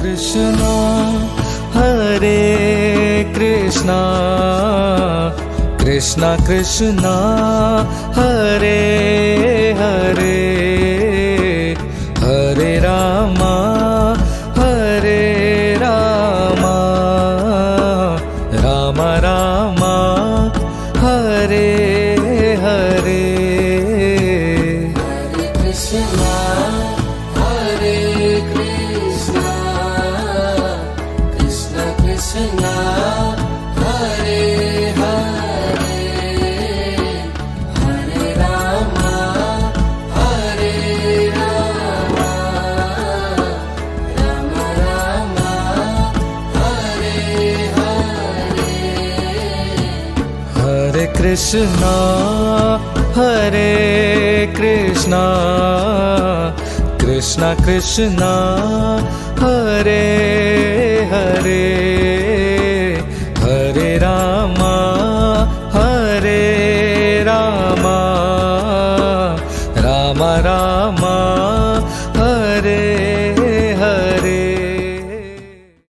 Krishna, Hare Krishna, Krishna Krishna, Hare Hare, Hare Rama, Hare Rama, Rama Rama, Hare Hare. Hare Krishna, Hare Krishna, Krishna Krishna, Hare Hare, Hare Rama, Hare Rama, Rama Rama, Hare Hare. Hare Krishna, Hare Krishna, Krishna Krishna, Hare Hare, Hare Rama, Hare Rama,